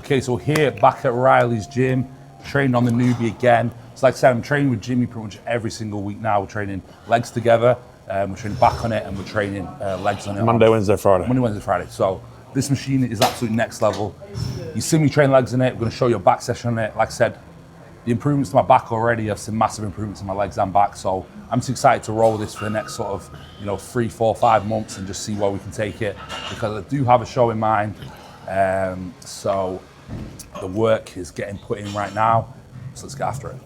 Okay, so here back at Riley's gym, training on the newbie again. So like I said, I'm training with Jimmy pretty much every single week now. We're training legs together, we're training back on it, and we're training legs on it. Monday, Wednesday, Friday. Monday, Wednesday, Friday. So this machine is absolutely next level. You see me train legs in it. We're going to show you a back session on it. Like I said, the improvements to my back already. I've seen massive improvements in my legs and back. So I'm just excited to roll this for the next sort of 3, 4, 5 months and just see where we can take it, because I do have a show in mind. So the work is getting put in right now. So let's get after it.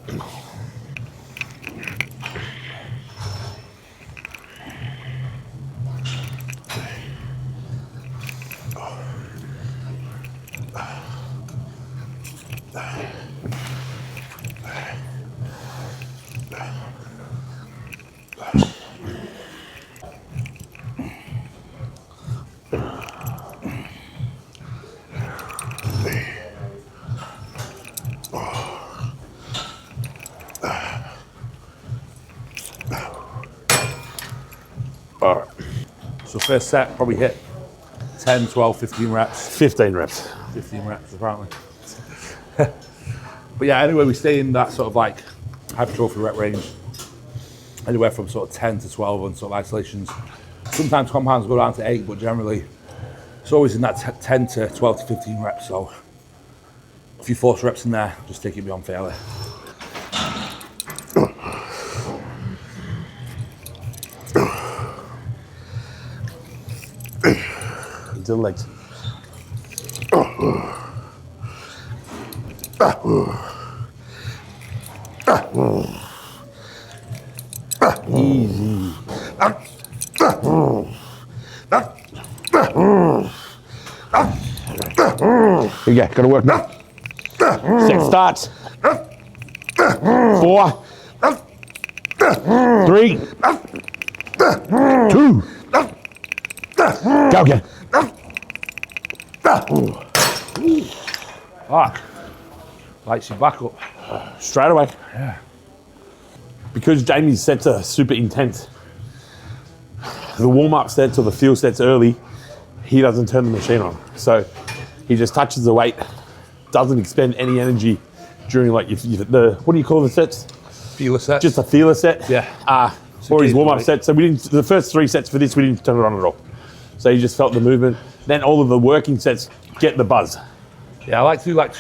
So first set, probably hit 10, 12, 15 reps. 15 reps. 15 reps, apparently. But yeah, anyway, we stay in that sort of like hypertrophy rep range. Anywhere from sort of 10 to 12 on sort of isolations. Sometimes compounds go down to 8, but generally it's always in that 10 to 12 to 15 reps. So a few force reps in there, just take it beyond failure. Into the legs. Easy. Here you go, gotta work now. 6 starts. 4. 3. 2. Go again. Fuck. Lights your back up. Straight away. Yeah. Because Jamie's sets are super intense, the warm-up sets or the fuel sets early, he doesn't turn the machine on. So he just touches the weight, doesn't expend any energy during like what do you call the sets? Feeler sets. Just a feeler set. Yeah. Or his warm-up set. So the first 3 sets for this, we didn't turn it on at all. So he just felt the movement. Then all of the working sets get the buzz. Yeah, I like to do like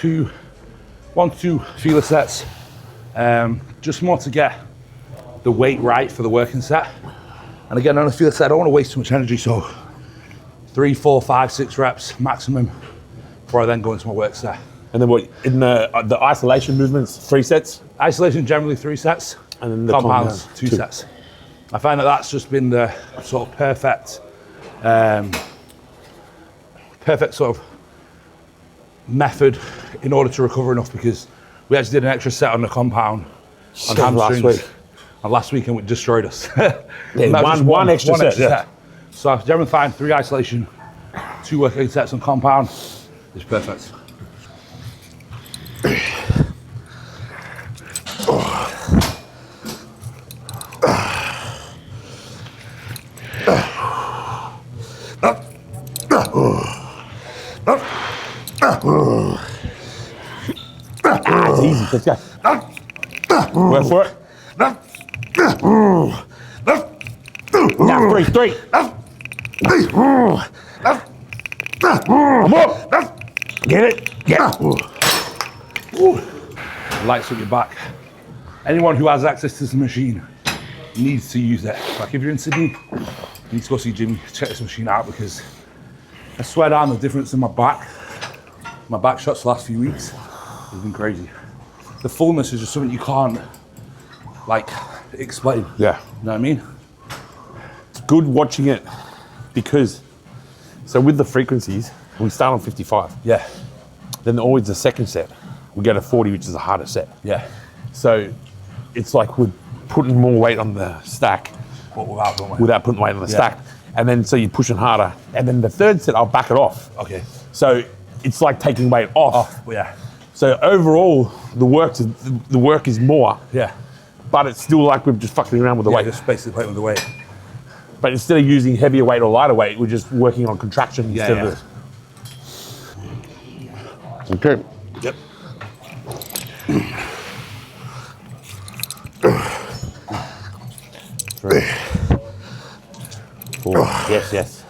1 to 2 feeler sets, just more to get the weight right for the working set. And again, on a feeler set, I don't want to waste too much energy, so 3, 4, 5, 6 reps maximum before I then go into my work set. And then what, in the isolation movements, 3 sets? Isolation generally 3 sets, and then the compounds 2 sets. I find that that's just been the sort of perfect sort of method in order to recover enough, because we actually did an extra set on the compound on hamstrings last week and it destroyed us. Yeah, one extra set. Yeah. So I generally find 3 isolation, 2 working sets on compound is perfect. It's easy, let's go. Wait for it. Now 3. Come on. Get it. Lights up your back. Anyone who has access to this machine needs to use it. Like if you're in Sydney, you need to go see Jimmy, check this machine out, because I swear down the difference in my back shots the last few weeks has been crazy. The fullness is just something you can't like explain. Yeah. You know what I mean? It's good watching it because, so with the frequencies, we start on 55. Yeah. Then always the second set, we go to 40, which is a harder set. Yeah. So it's like we're putting more weight on the stack, but without putting weight on the stack. And then so you're pushing harder. And then the third set, I'll back it off. Okay. So it's like taking weight off. Yeah. So overall, the work is more. Yeah. But it's still like we're just fucking around with the weight. Just basically playing with the weight. But instead of using heavier weight or lighter weight, we're just working on contraction instead of Okay. Yep. 3, 4. Yes, yes.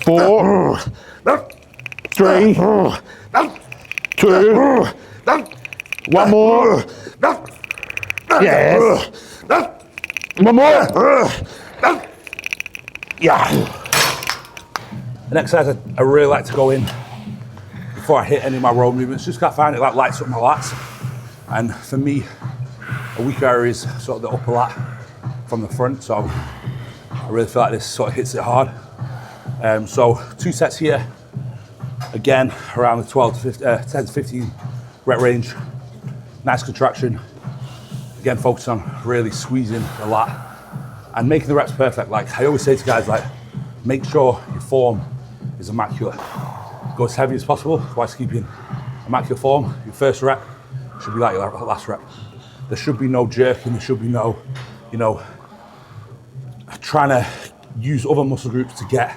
4, 3, 2. 1 more. Yes. 1 more. Yeah. The next exercise I really like to go in before I hit any of my row movements, just 'cause I find it like lights up my lats. And for me, a weak area is sort of the upper lat from the front. So I really feel like this sort of hits it hard. So 2 sets here, again, around the 10 to 15 rep range. Nice contraction. Again, focus on really squeezing the lat and making the reps perfect. Like I always say to guys, like, make sure your form is immaculate. Go as heavy as possible whilst keeping immaculate form. Your first rep should be like your last rep. There should be no jerking, there should be no, trying to use other muscle groups to get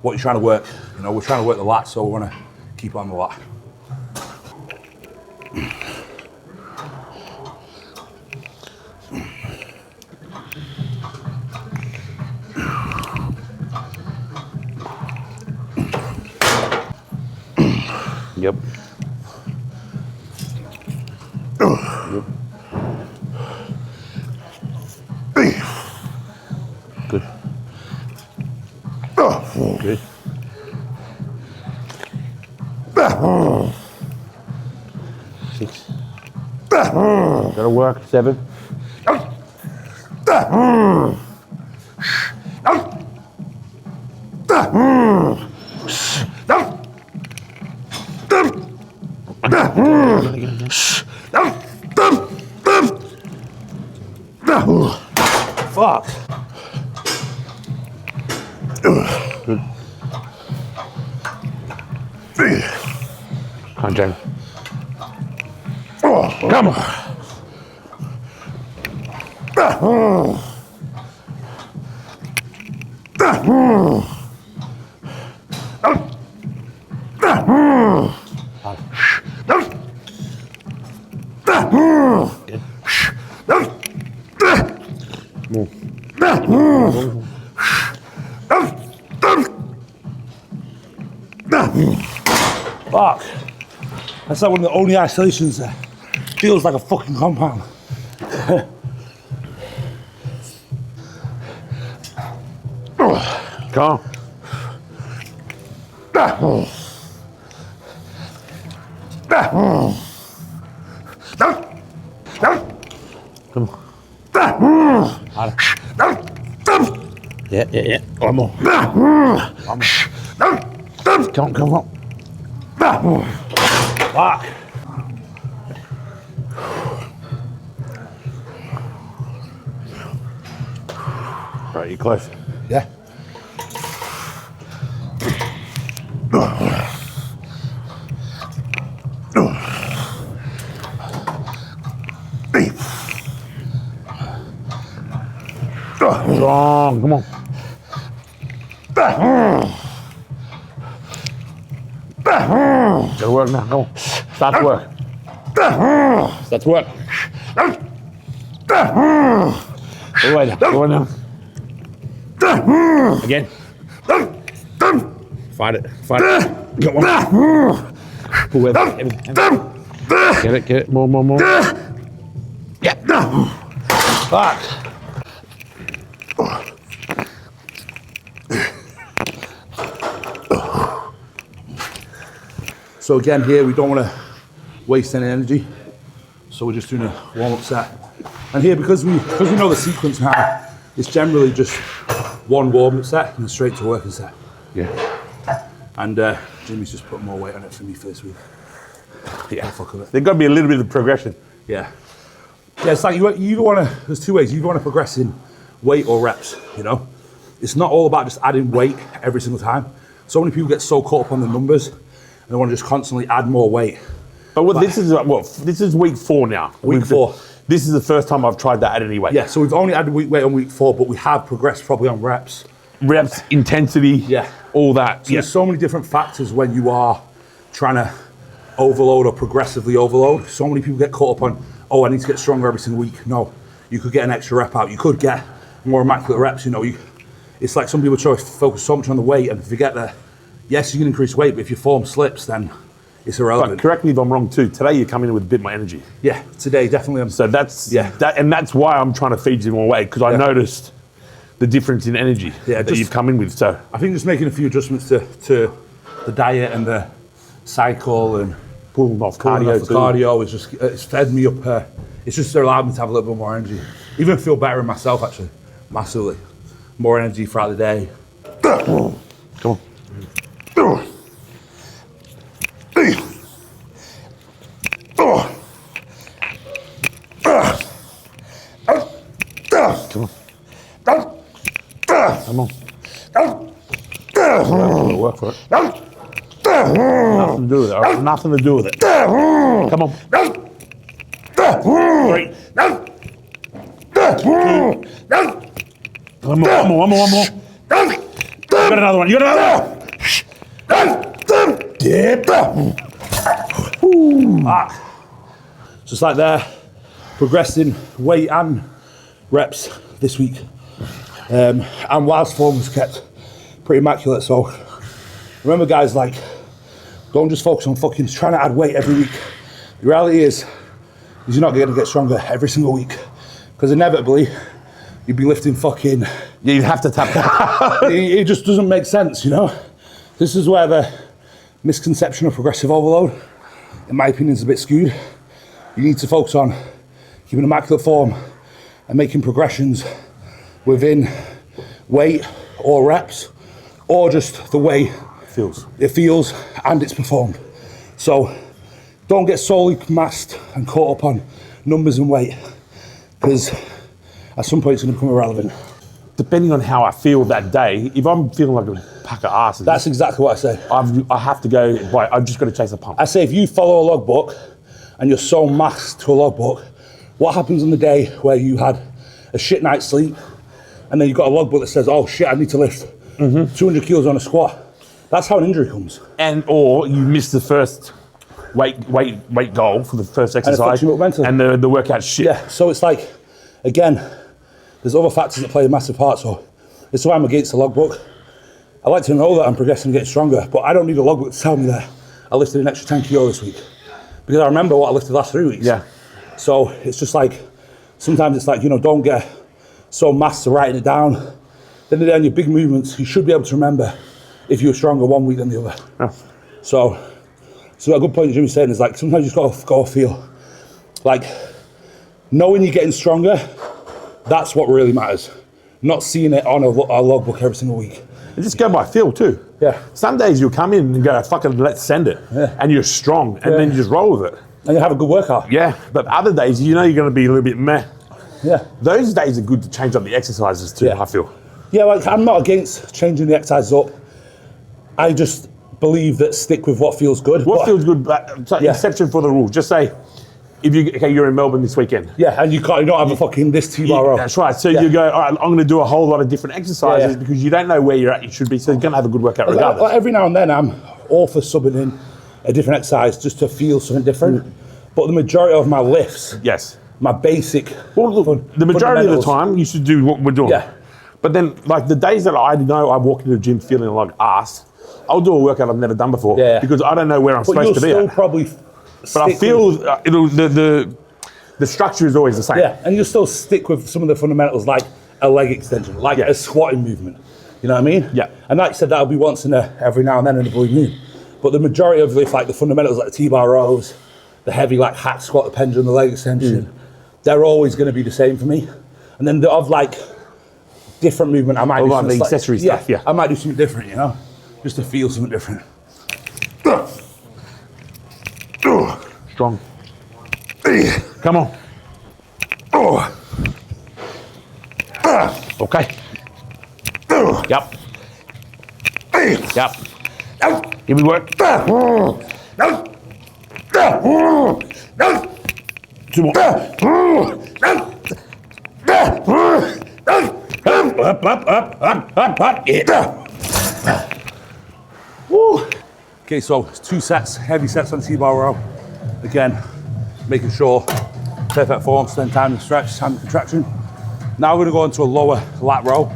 what you're trying to work. We're trying to work the lat, so we want to keep on the lat. Yep. Yep. Good. Good. 6. Gotta work. 7. 'Fuck. Good. Come on, Jamie. Come on. Fuck. That's like one of the only isolations that feels like a fucking compound. Come on. Come on. Harder. Yeah. One more. One more. Come on. Fuck. Right, you're close. Yeah. Strong, come on. Gotta work now, come on. Start to work. Start to work. Go away now, go on now. Again. Fight it. Get one. Pull with it. Get it. More. Yeah. Fuck. So again, here we don't want to waste any energy, so we're just doing a warm-up set. And here, because we know the sequence now, it's generally just one warm-up set and a straight to working set. Yeah. And Jimmy's just put more weight on it for me for this week. Yeah. Fuck with it. There's got to be a little bit of progression. Yeah. Yeah, it's like you either want to, there's two ways. You want to progress in weight or reps, It's not all about just adding weight every single time. So many people get so caught up on the numbers and they want to just constantly add more weight. But this is week 4 now. Week 4. This is the first time I've tried that at any weight. Yeah, so we've only added weight on week 4, but we have progressed probably on reps. Reps, intensity, Yeah. all that. So there's so many different factors when you are trying to overload or progressively overload. So many people get caught up on, oh, I need to get stronger every single week. No, you could get an extra rep out. You could get more immaculate reps, you know. It's like some people try to focus so much on the weight and forget that, yes, you can increase weight, but if your form slips, then it's irrelevant. But correct me if I'm wrong too. Today you're coming in with a bit more energy. Yeah, today definitely. So that's that's why I'm trying to feed you more weight, because I noticed the difference in energy that you've come in with. So I think just making a few adjustments to the diet and the cycle and pulling off cardio is just, it's fed me up. It's just allowed me to have a little bit more energy. Even feel better in myself, actually, massively. More energy throughout the day. Come on. Come on. Come on. Work for it. Nothing to do with it. All right? Nothing to do with it. Come on. 3. One more. You got another one. Dip. Just like there, progressing weight and reps this week. And whilst form was kept pretty immaculate. So remember, guys, like, don't just focus on fucking trying to add weight every week. The reality is you're not going to get stronger every single week, because inevitably you'd be lifting fucking... Yeah, you'd have to tap that. It just doesn't make sense, you know? This is where the misconception of progressive overload, in my opinion, is a bit skewed. You need to focus on keeping immaculate form and making progressions within weight or reps, or just the way it feels and it's performed. So don't get solely masked and caught up on numbers and weight, because at some point it's going to become irrelevant. Depending on how I feel that day, if I'm feeling like a pack of asses, That's exactly what I say. I have to go, I've just got to chase a pump. I say if you follow a logbook and you're so masked to a logbook, what happens on the day where you had a shit night's sleep and then you've got a logbook that says, oh shit, I need to lift 200 kilos on a squat? That's how an injury comes. And or you miss the first weight goal for the first exercise, and the workout's shit. Yeah, so it's like, again, there's other factors that play a massive part. So it's why I'm against the logbook. I like to know that I'm progressing and getting stronger, but I don't need a logbook to tell me that I lifted an extra 10 kilo this week, because I remember what I lifted the last 3 weeks. Yeah. So it's just like, sometimes it's like, you know, don't get so massed to writing it down. Then on your big movements, you should be able to remember if you were stronger one week than the other. Yeah. So a good point Jimmy's saying is, like, sometimes you just got to feel like knowing you're getting stronger. That's what really matters. Not seeing it on a logbook every single week. And just go by feel too. Yeah. Some days you'll come in and go, fucking let's send it. Yeah. And you're strong, and then you just roll with it. And you have a good workout. Yeah, but other days, you know you're going to be a little bit meh. Yeah. Those days are good to change up the exercises too, I feel. Yeah, like, I'm not against changing the exercises up. I just believe that stick with what feels good. What feels good, but exception for the rule. Just say, if you're in Melbourne this weekend. Yeah, and you don't have a fucking this T-bar row. That's right. So you go, all right, I'm going to do a whole lot of different exercises because you don't know where you're at, you should be. So you're going to have a good workout regardless. Like every now and then I'm all for subbing in a different exercise just to feel something different. But the majority of my lifts, my basic... Well, look, the majority of the time you should do what we're doing. Yeah. But then, like, the days that I know I walk into the gym feeling like ass, I'll do a workout I've never done before because I don't know where I'm supposed to be at. But I feel the structure is always the same. Yeah, and you'll still stick with some of the fundamentals, like a leg extension, like a squatting movement. You know what I mean? Yeah. And like you said, that'll be once in every now and then in a blue moon. But the majority of like the fundamentals, like the T-bar rows, the heavy like hack squat, the pendulum, the leg extension, they're always going to be the same for me. And then of like different movement, I might do like the accessory stuff. Yeah, I might do something different, you know, just to feel something different. Strong. Come on. Okay. Yep. Yep. Give me work. 2. 2 more. Up. Yeah. Woo. Okay, so it's 2 sets, heavy sets on T-bar row. Again, making sure perfect form, spend time to stretch, time to contraction. Now we're gonna go into a lower lat row.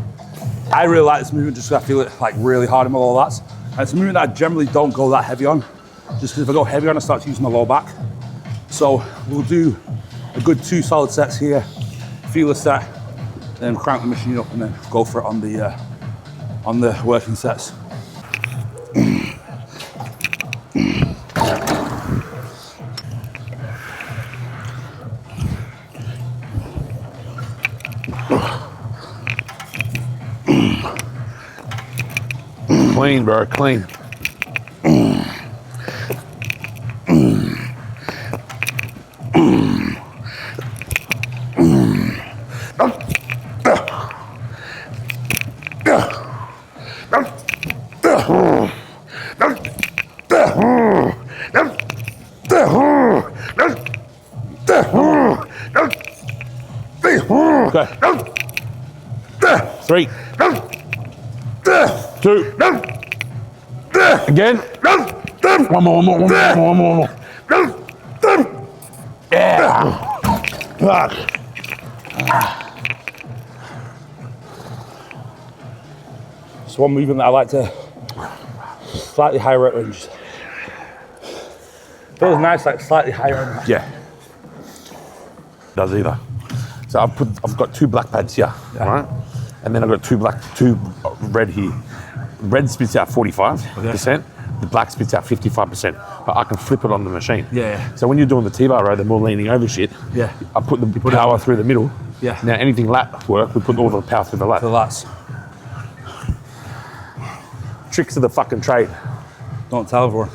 I really like this movement just because I feel it like really hard in my lower lats. And it's a movement that I generally don't go that heavy on, just because if I go heavy on, I start to use my lower back. So we'll do a good 2 solid sets here, feel a set, then crank the machine up and then go for it on the working sets. Clean, bro, clean. Okay. 3, 2. Again. One more. Yeah. Fuck. So one movement that I like to slightly higher rep range. Feels nice, like slightly higher. Yeah. Does either. So I've got 2 black pads here, right? And then I've got 2 red here. Red spits out 45%, the black spits out 55%, but I can flip it on the machine. Yeah. So when you're doing the T-bar row, the more leaning over shit, Yeah. I put the power through the middle. Yeah. Now anything lat work, we put all the power through the lat. The lats. Tricks of the fucking trade. Don't tell everyone.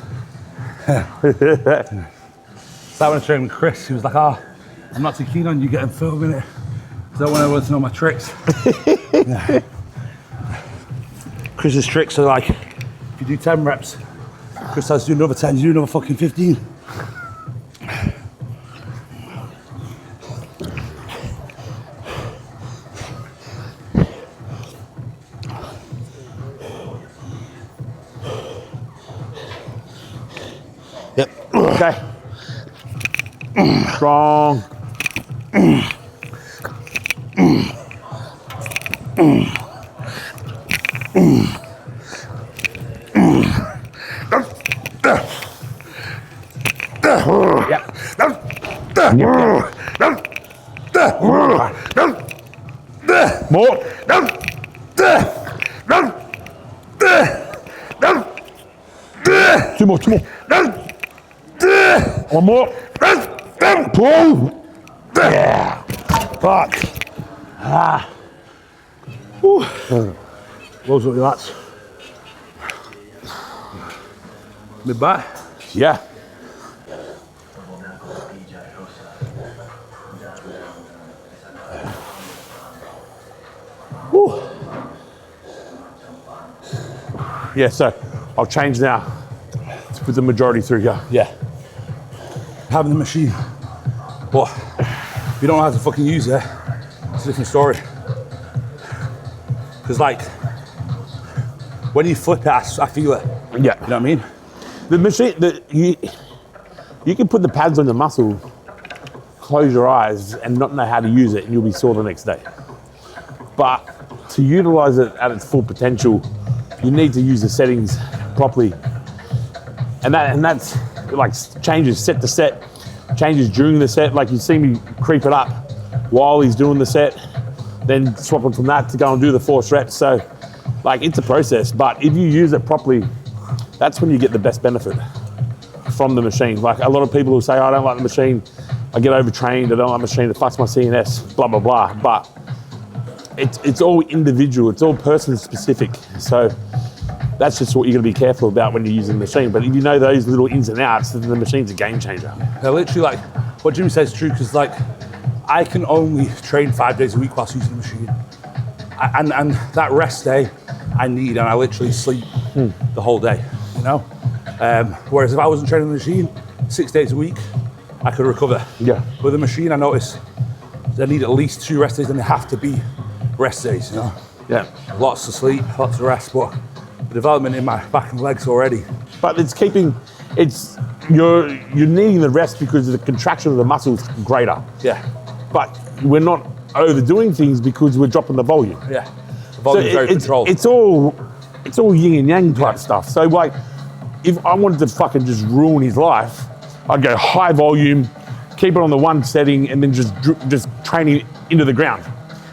So when I trained with Chris, he was like, I'm not too keen on you getting filming it. I don't want everyone to know my tricks. Yeah. Chris's tricks are like, if you do 10 reps, Chris says do another 10, you do another fucking 15. Yep. Okay. Strong. More. 2 more. 1 more. Pull. Yeah. Fuck. Close up your lats. Mid back. Yeah. Woo. Yeah, so I'll change now to put the majority through here. Yeah. Having the machine, but if you don't know how to fucking use it, it's a different story. Because like, when you flip it, I feel it. Yeah. You know what I mean? The machine, you can put the pads on the muscle, close your eyes and not know how to use it and you'll be sore the next day. But to utilize it at its full potential, you need to use the settings properly. And that's like changes set to set, changes during the set. Like you see me creep it up while he's doing the set, then swapping from that to go and do the 4 reps. So like it's a process, but if you use it properly, that's when you get the best benefit from the machine. Like a lot of people will say, I don't like the machine, I get overtrained, I don't like the machine, it fucks my CNS, blah, blah, blah. But it's all individual, it's all person specific. So that's just what you're gonna be careful about when you're using the machine. But if you know those little ins and outs, then the machine's a game changer. They're literally like, what Jimmy says is true, because like, I can only train 5 days a week whilst using the machine. And that rest day I need, and I literally sleep the whole day, you know? Whereas if I wasn't training the machine 6 days a week, I could recover. Yeah. With the machine, I notice they need at least 2 rest days, and they have to be rest days, you know? Yeah. Lots of sleep, lots of rest, but the development in my back and legs already. But you're needing the rest because the contraction of the muscle is greater. Yeah. But we're not overdoing things because we're dropping the volume. Yeah. The volume is very controlled. It's all yin and yang type stuff. So like, if I wanted to fucking just ruin his life, I'd go high volume, keep it on the one setting, and then just training into the ground,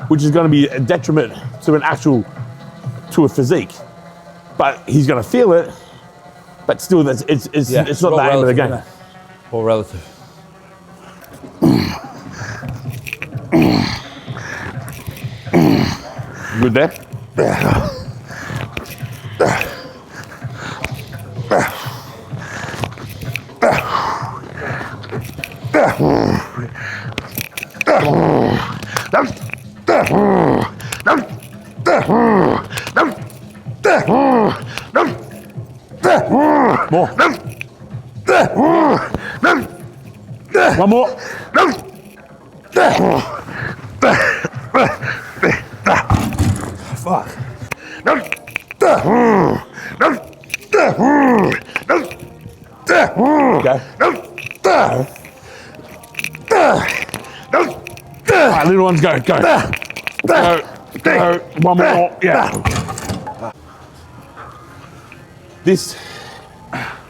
which is going to be a detriment to a physique. But he's going to feel it. But still, it's not the aim of the game. All relative. Good there? More. One more. Fuck. Okay. All right, little ones, go. Go. One more. Yeah.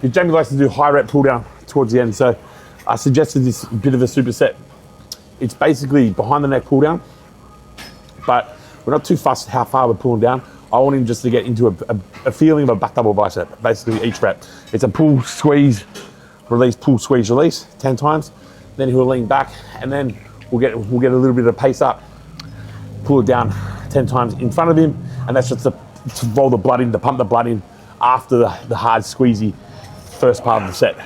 Jamie likes to do high rep pull down towards the end, so I suggested this bit of a superset. It's basically behind the neck pull down, but we're not too fussed how far we're pulling down. I want him just to get into a feeling of a back double bicep, basically each rep. It's a pull, squeeze, release, pull, squeeze, release 10 times. Then he'll lean back, and then we'll get a little bit of pace up, pull it down 10 times in front of him, and that's just to roll the blood in, to pump the blood in after the hard squeezy first part of the set.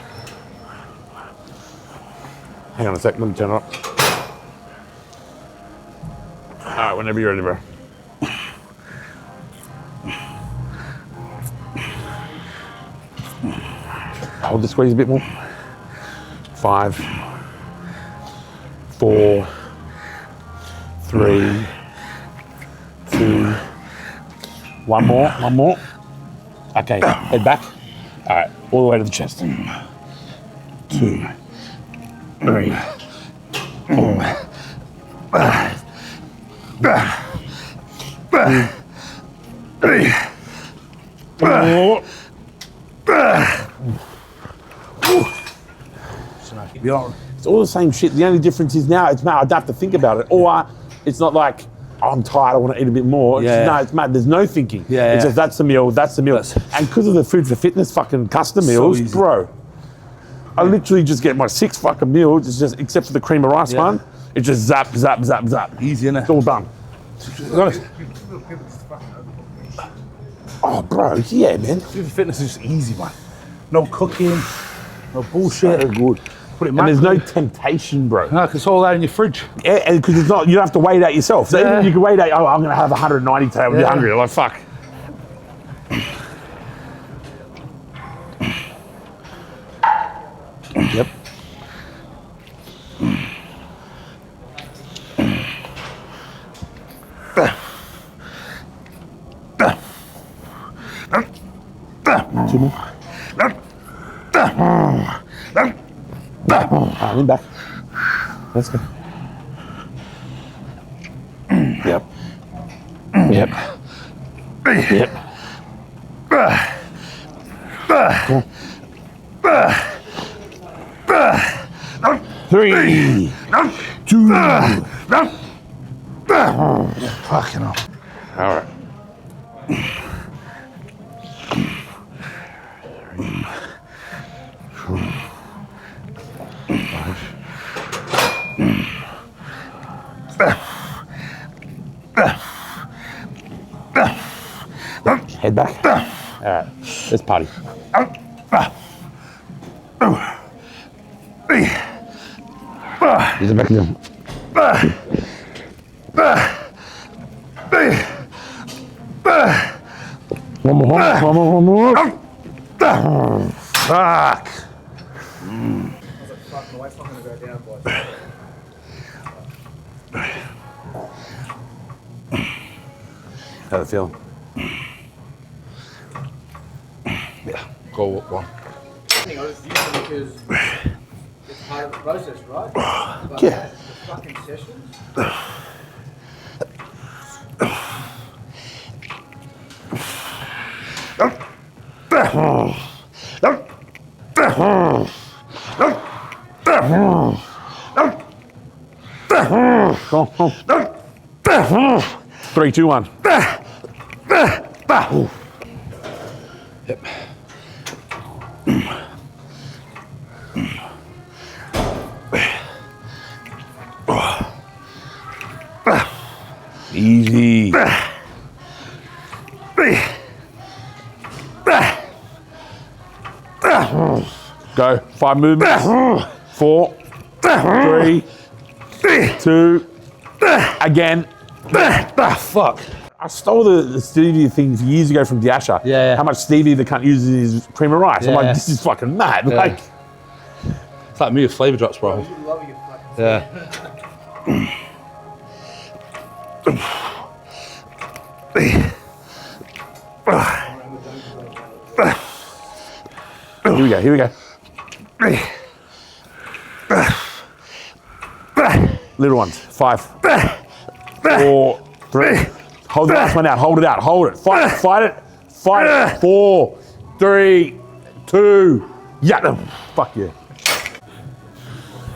Hang on a sec, let me turn it up. All right, whenever you're ready, bro. Hold the squeeze a bit more. 5, 4, 3, 2, one more. Okay, head back. All right, all the way to the chest. 2, 3, 4, 5, 4. It's all the same shit. The only difference is now it's mad. I don't have to think about it. Or it's not like, oh, I'm tired, I want to eat a bit more. It's mad. There's no thinking. It's just that's the meal. And because of the Food for Fitness fucking custom meals, bro, I literally just get my 6 fucking meals. It's just, except for the cream of rice one, it's just zap. Easy, innit? It's all done. Oh, bro, yeah, man. Food for Fitness is just easy, man. No cooking, no bullshit. So good. And there's no temptation, bro. No, because it's all there in your fridge. Yeah, because it's not, you don't have to weigh it out yourself. So even if you can weigh it out, oh, I'm going to have 190 today, I'm hungry. I'm like, fuck. Yep. Two more. Lean back. Let's go. Yep. Cool. 3, 2. Fucking hell. All right. Head back. All right, let's party. He's a back down. One more. Fuck. My weight's not going to go down, boys. How's it feeling? Yeah, go up one. I was using it because it's part of the process, right? But Yeah. the fucking sessions. Go on. 3, 2, 1. Yep. Easy. Go. 5 movements. 4, 3, 2. Again. Fuck. I stole the stevia things years ago from Diasha. Yeah. How much stevia the cunt uses in his cream of rice. I'm Yeah. like, this is fucking mad. Yeah. Like, It's like me with flavor drops, bro. You love your fucking Yeah. here we go. Little ones. 5, 4, 3. Hold the last one out. Hold it out. Hold it. Fight it. Fight it. 4, 3, 2. Yeah. Fuck yeah.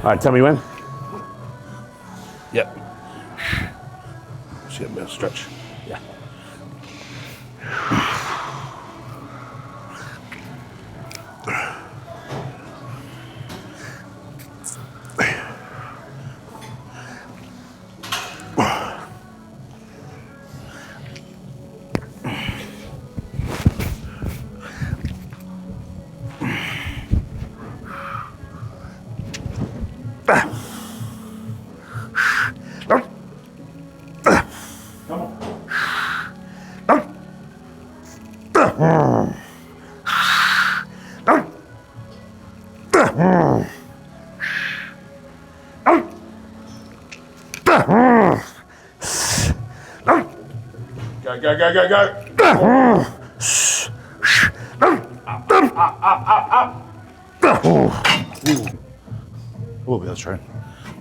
All right, tell me when. Yep. Just get a bit of stretch. Yeah. Go. Oh, that's train.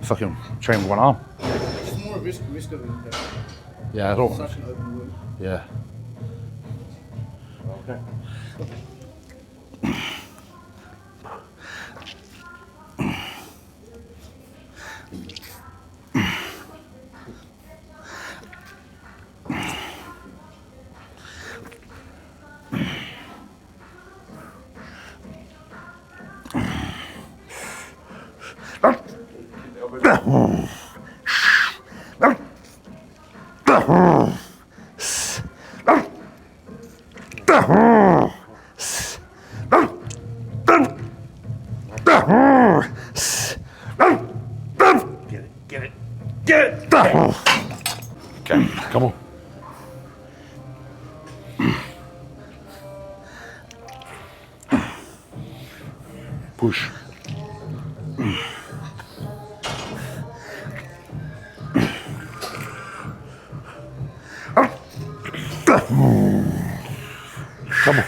Fucking train with one arm. It's more a risk of infection. Yeah, I don't. Such an open wound. Yeah. Okay. Get it. Okay, come on. Push. Come on.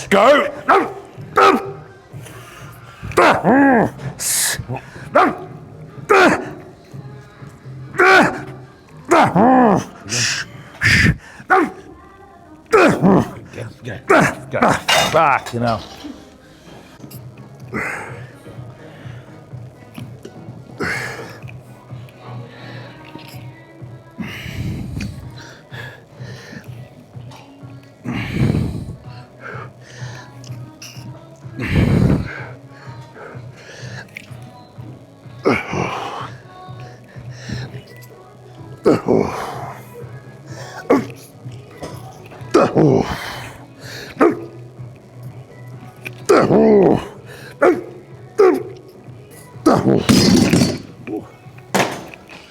Go. Go. Back, you know.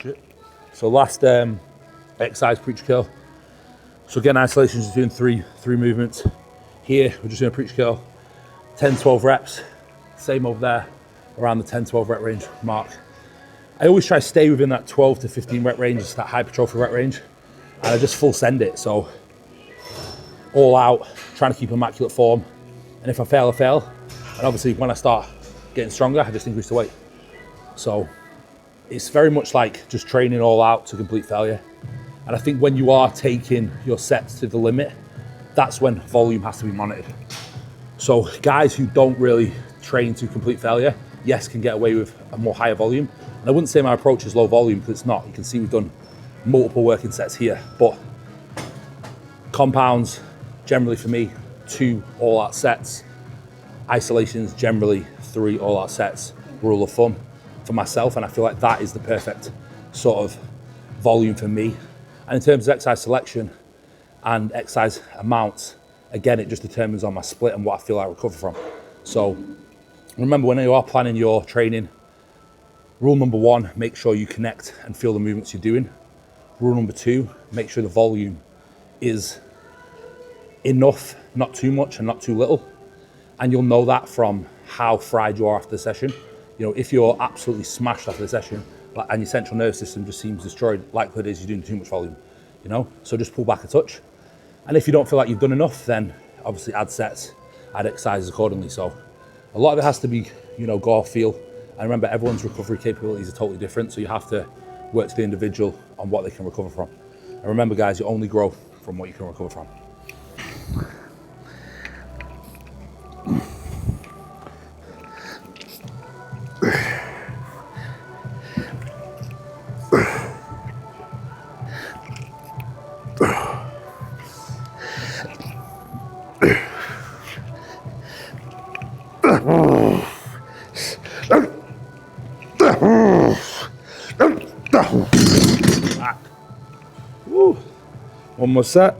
Shit. So last exercise, preacher kill. So again, isolation is doing three movements. Here, we're just doing a preach curl, 10, 12 reps. Same over there, around the 10, 12 rep range mark. I always try to stay within that 12 to 15 rep range, it's that hypertrophy rep range. And I just full send it, so all out, trying to keep immaculate form. And if I fail, I fail. And obviously when I start getting stronger, I just increase the weight. So it's very much like just training all out to complete failure. And I think when you are taking your sets to the limit, that's when volume has to be monitored. So guys who don't really train to complete failure, yes, can get away with a more higher volume. And I wouldn't say my approach is low volume, because it's not. You can see we've done multiple working sets here, but compounds, generally for me, 2 all-out sets. Isolations, generally 3 all-out sets, rule of thumb for myself, and I feel like that is the perfect sort of volume for me. And in terms of exercise selection and exercise amounts, again, it just determines on my split and what I feel I recover from. So remember, when you are planning your training, rule number 1, make sure you connect and feel the movements you're doing. Rule number 2, make sure the volume is enough, not too much and not too little. And you'll know that from how fried you are after the session. You know, if you're absolutely smashed after the session and your central nervous system just seems destroyed, likelihood is you're doing too much volume, you know? So just pull back a touch. And if you don't feel like you've done enough, then obviously add sets, add exercises accordingly. So a lot of it has to be, you know, go off feel. And remember, everyone's recovery capabilities are totally different. So you have to work to the individual on what they can recover from. And remember, guys, you only grow from what you can recover from. Woo. One more set.